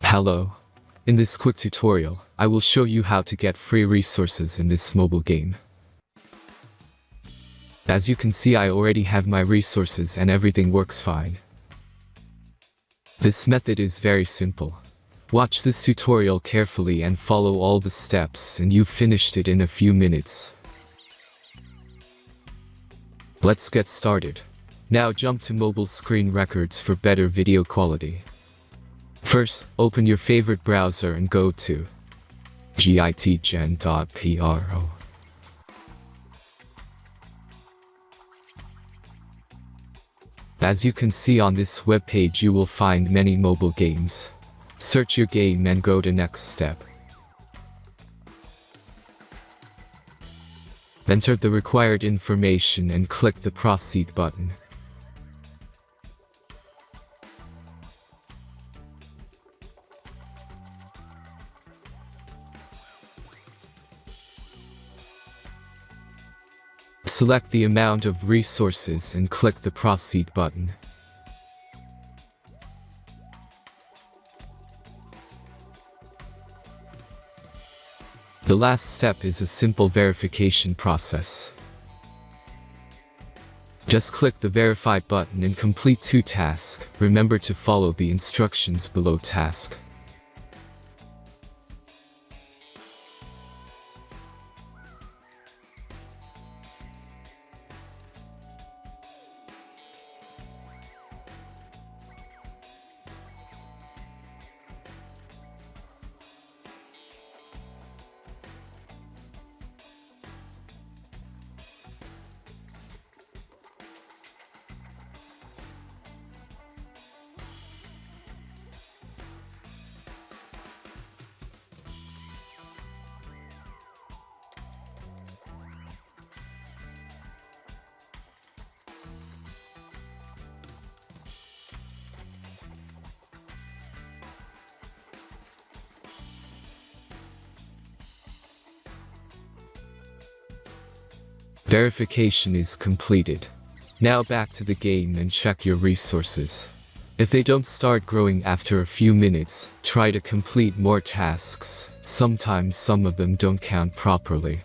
Hello. In this quick tutorial, I will show you how to get free resources in this mobile game. As you can see, I already have my resources and everything works fine. This method is very simple. Watch this tutorial carefully and follow all the steps and you've finished it in a few minutes. Let's get started. Now jump to mobile screen records for better video quality. First, open your favorite browser and go to gitgen.pro. As you can see on this webpage, you will find many mobile games. Search your game and go to next step. Enter the required information and click the proceed button. Select the amount of resources and click the proceed button. The last step is a simple verification process. Just click the verify button and complete 2 tasks. Remember to follow the instructions below task. Verification is completed. Now back to the game and check your resources. If they don't start growing after a few minutes, try to complete more tasks. Sometimes some of them don't count properly.